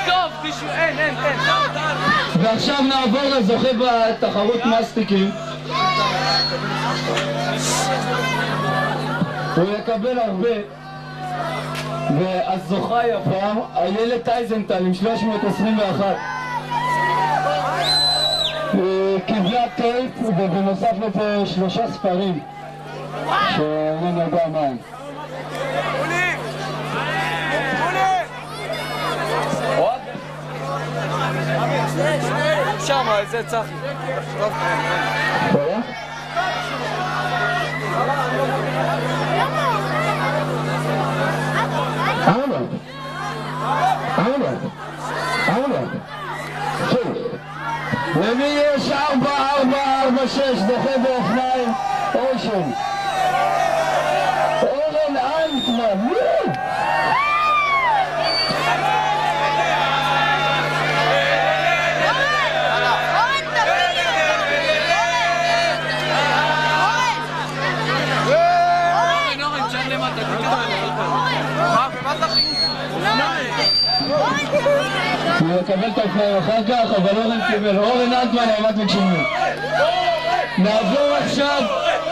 טוב, תשמעו, אין. ועכשיו נעבור לזוכה בתחרות מסטיקים. הוא יקבל הרבה. והזוכה יפה, איילת אייזנטל עם 321. היא קיבלה טייפ ובנוסף לזה 3 ספרים שאין יודע מה הם. שם, זה צחי. למי יש 4446 זוכה באופניים אושן אורן אלטמן. הוא יקבל את האופניים אחר כך, אבל אורן קיבל. אורן אלטמן עמד מקשיבים. נעבור עכשיו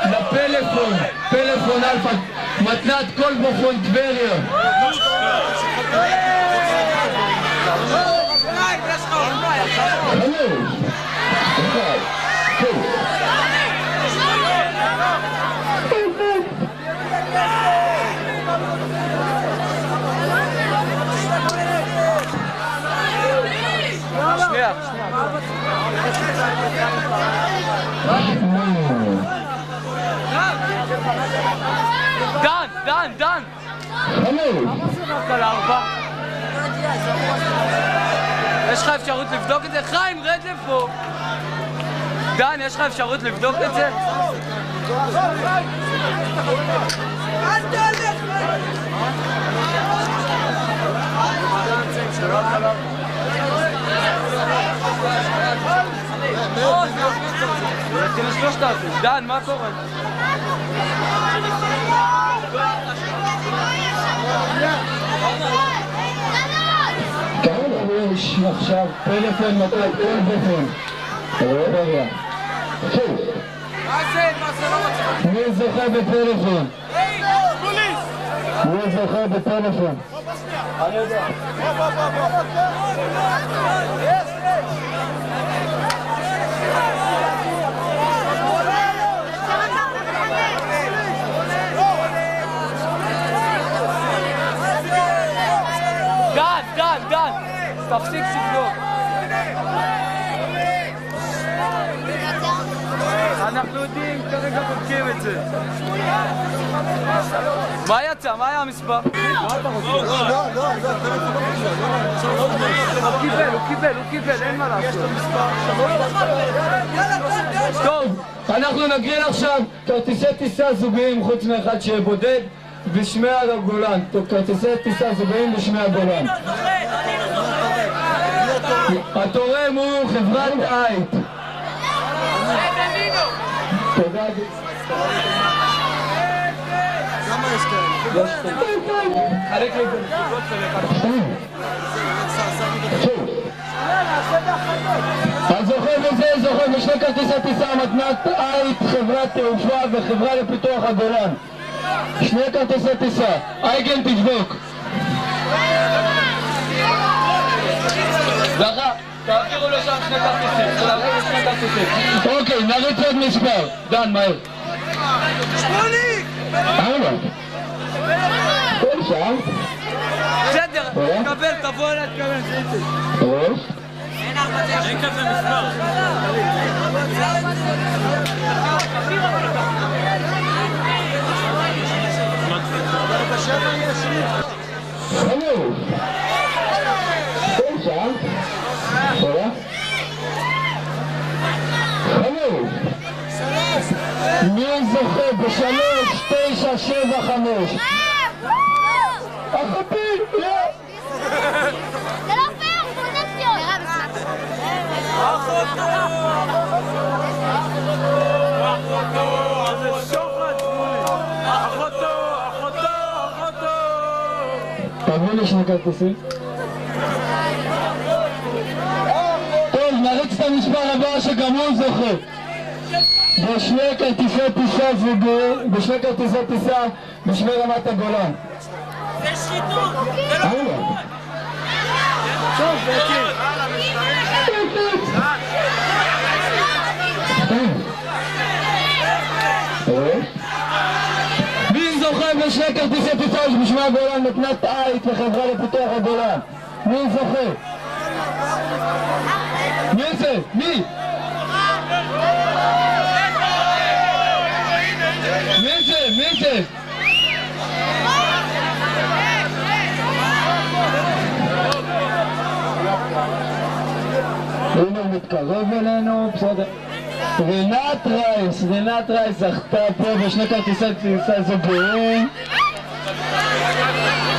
לפלאפון, פלאפון אלפא, מתנת קולבופון טבריה. דן! יש לך אפשרות לבדוק את זה? חיים, רד לפה! דן, יש לך אפשרות לבדוק את זה? דן, מה קורה? כמה יש עכשיו פלאפון מתנת קולבופון? מי זוכה בפלאפון? מי זוכה בפלאפון? אני יודע. דן! תפסיק לבדוק. אנחנו יודעים, כרגע בודקים את זה. מה יצא? מה היה המספר? מה אתה רוצה? הוא קיבל, אין מה לעשות. טוב, אנחנו נגריל עכשיו כרטיסי טיסה זוגיים חוץ מאחד שבודד בשמי הגולן. כרטיסי טיסה זוגיים בשמי הגולן. התורם הוא חברת אייט. תודה. כמה יש כאלה? חלק לגבי. הזוכה בזה זוכה בשני כרטיסי טיסה מתנת אייט, חברת תעופה וחברה לפיתוח הגולן. שני כרטיסי טיסה. אייגן תבדוק. זכה, תעבירו לו שם שני כרטיסים. אוקיי, נריץ עוד מספר. דן, מהר. 80! כל שם? בסדר, תקבל, תבוא אליי, תקבל, זה איתי. אין כזה מספר. חלו. כל שם? חלו. מי זוכה ב-3975? אחותי, לא! זה לא פייר, הוא פרודקציות! תביא לי שני כרטיסים. המספר הבא שגם הוא זוכה בשני כרטיסי טיסה זוגיים, בשני כרטיסי טיסה בשמי רמת הגולן. זה שיטות! זה לא נכון! טוב, בקי. מי זוכה בשני כרטיסי טיסה בשמי הגולן מתנת עית לחברה לפיתוח הגולן? מי זוכה? מי זה? מי? מי זה? מי זה? הנה הוא מתקרב אלינו, בסדר. רינת רייס זכתה פה בשני כרטיסי טיסה זוגיים.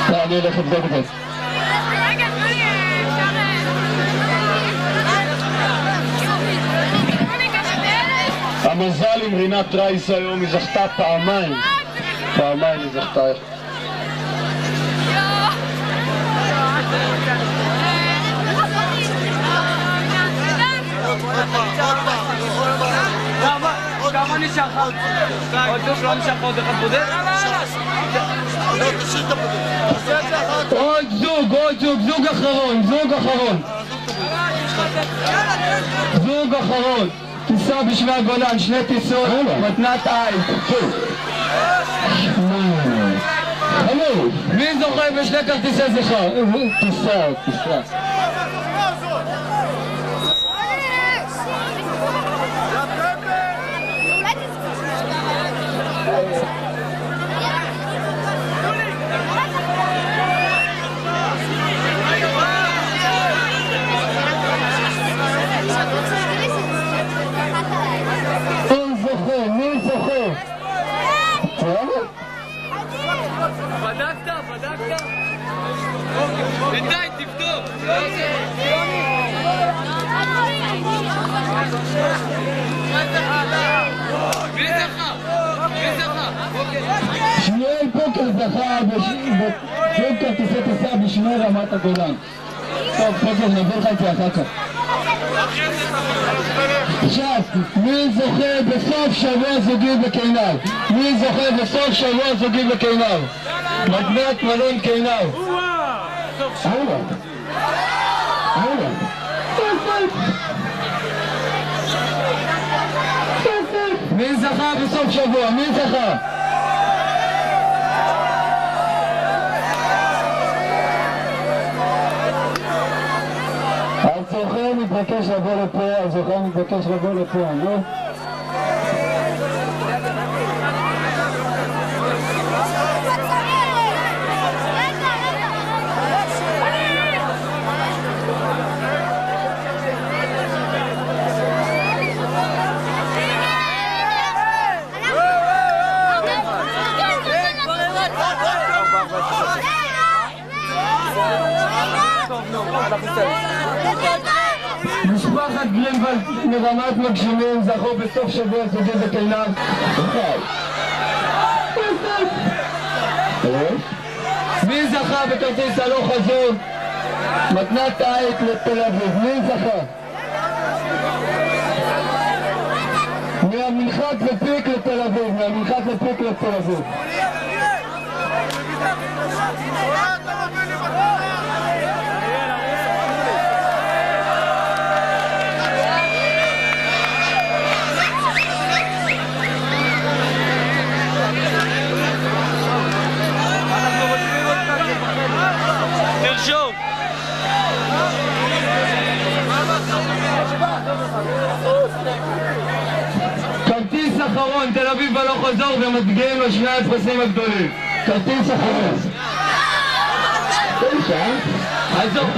אני הולך לבדוק את זה. המזל עם רינת רייס היום, היא זכתה פעמיים. היא זכתה. כמה נשאר לך? עוד לא נשאר לך עוד אחד בודד? עוד זוג אחרון. זוג אחרון. טיסה בשמי הגולן, שני טיסות, מתנת עית. מי זוכה בשני כרטיסי זכר? טיסה. מי זוכה? בדקת? בינתיים תבדוק. מי זכה? שמואל פוקר זכה בשני כרטיסי טיסה בשמי רמת הגולן. טוב, פוקר, נעבור לך את זה אחר כך. עכשיו, מי זוכה בסוף שבוע זוגי בקינר? מתנת מלון קינר. מי זכה בסוף שבוע? הזוכה מתבקש לבוא לפה, לא? משפחת גרינוולד מרמת מגשימים זכו בסוף שבוע זוגי בקינר. מי זכה בכרטיס הלוך חזור? מתנת עית לתל אביב. מי זכה? מהמנחת לפיק לתל אביב. תרשום. כרטיס אחרון, תל אביב הלוך חזור ומדגים על שני הפרסים הגדולים. כרטיס אחרון. עזוב.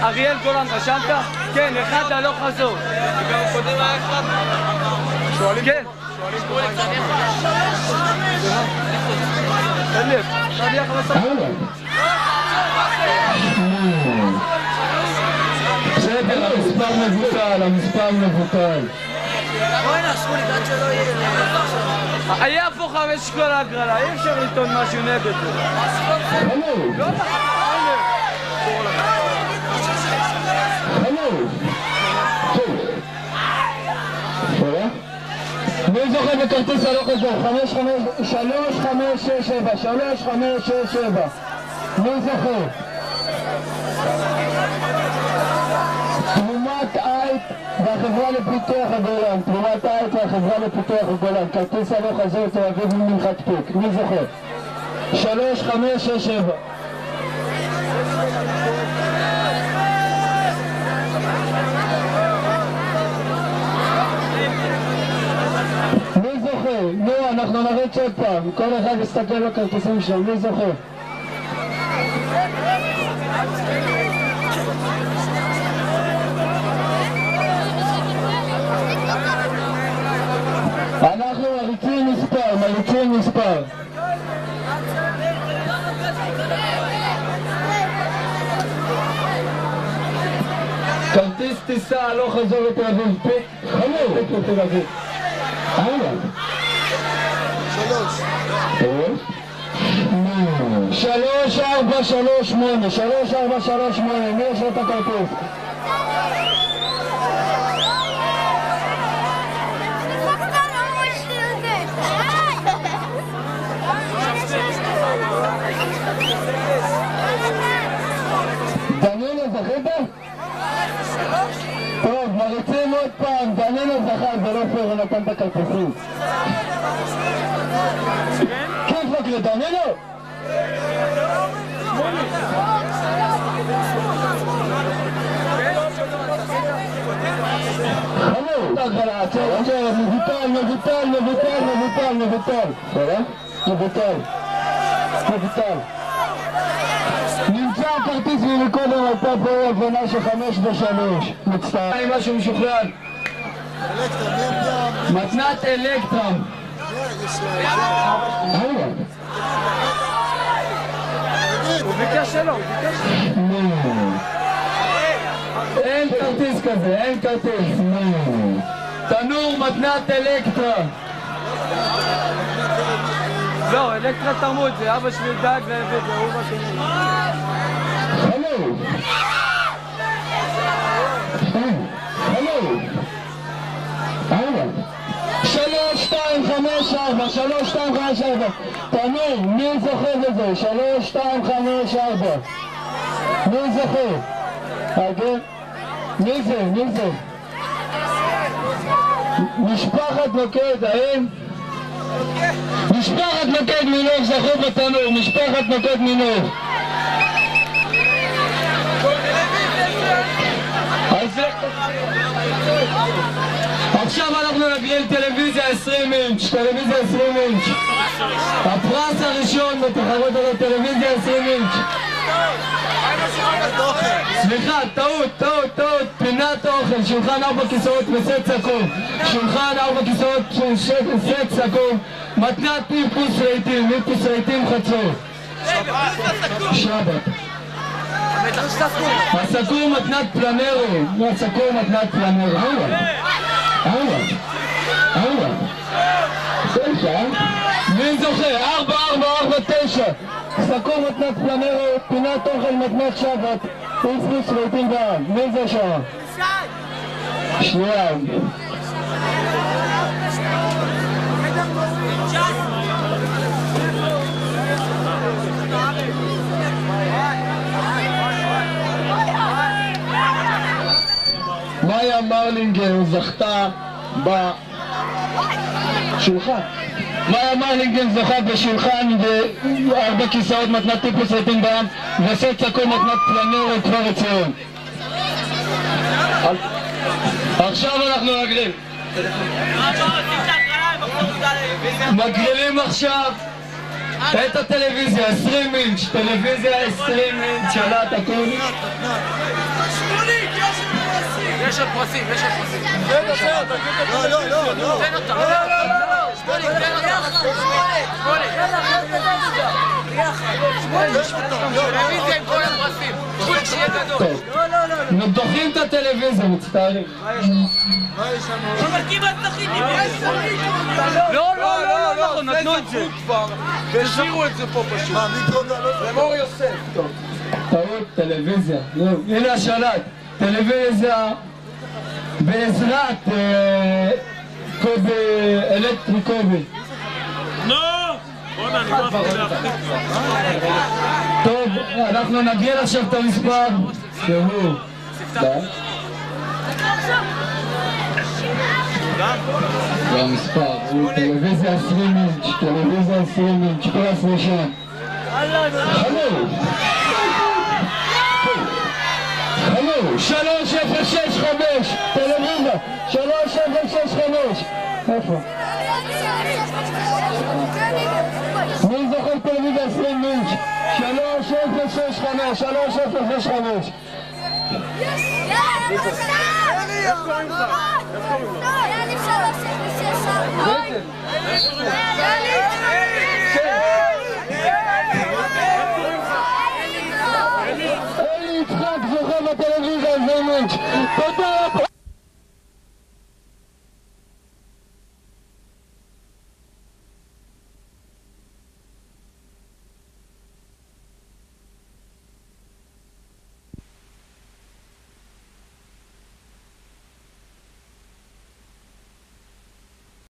אריאל גולן, רשמת? כן, אחד הלוך חזור. קודם היה אחד? שואלים? כן. תן לב, תניח לסוף. בסדר, המספר מבוטל. בואי נשמולי, עד שלא יהיה... היה פה 5 כל ההגרלה, אי אפשר לטעון משהו נגד זה. לא נכון, מי זוכה בכרטיס הלוך חזור? 3567 3567 מי זוכה? תרומת עית והחברה לפיתוח הגולן, תרומת עית והחברה לפיתוח הגולן, כרטיס הלוך חזור תל אביב ממנחת פיק, מי זוכה? 3567 מי זוכה? נו, אנחנו נריץ עוד פעם, כל אחד יסתכל בכרטיסים שלו, מי זוכה? אנחנו מריצים מספר כרטיס טיסה הלוך חזור לתל אביב, פיק חמור לתל אביב 3438 3438 מי יש לו את הכרטיס? דניאל זכית? טוב, מריצים עוד פעם, דניאל זכה, זה לא פייר, הוא נתן את הכרטיסים. כיפק לדניאלו! חמור! מבוטל. נמצא הכרטיס ממקודם, הייתה פה הבנה ש5 ו3. מצטער. משהו משוחרר. מתנת אלקטרם. הוא ביקש שלו, אין כרטיס כזה, אין כרטיס. תנור מתנת אלקטרה. לא, אלקטרה תרמו את זה, אבא שלי דאג להביא את זה, הוא בשני. הלו 3254 תנור, מי זוכה בזה? 3254 מי זוכה? מי זה? משפחת נוקד, האם? משפחת נוקד מינוב זכו בתנור, משפחת נוקד מינוב. עכשיו אנחנו נגריל טלוויזיה 20 אינץ', הפרס הראשון בתחרות על הטלוויזיה 20 אינץ'. סליחה, טעות, פינת אוכל, שולחן 4 כיסאות וסט סכו"ם, שולחן 4 כיסאות וסט סכו"ם, מתנת איפוס רהיטים חצור. שבת. הסכו"ם מתנת פלנרו, מי זוכה? 4449 סכו"ם מתנת פלנרו, פינת אוכל מתנת שבת, איפוס רהיטים בעם. מי זה שם? שנייה. מאיה מרלינגר זכתה בשולחן. מאיה מרלינגר זכה בשולחן ו4 כיסאות מתנת טיפוס רהיטים בעם וסט סכו"ם מתנת פלנרו כבר עציון. עכשיו אנחנו נגריל. מגרילים עכשיו את הטלוויזיה 20 אינץ', שלט הכל. יש עוד פרסים. לא. טלוויזיה עם כל הפרסים. פול שיהיה גדול. דוחים את הטלוויזיה, מצטערים. אבל כמעט זכיתי. לא, נתנו את זה. והשאירו את זה פה פשוט. מה, מור יוסף. טעות, טלוויזיה. הנה השלט. טלוויזיה בעזרת קובי, אלקטרי קובי. טוב, אנחנו נגיע עכשיו את המספר שהוא והמספר הוא טלוויזיה 20 אינץ', טלוויזיה 20 אינץ', פרס ראשון 3065 טלוויזיה 3065 איפה? מי זוכר טלוויזיה 20 אינץ' 3065 3065 יאללה,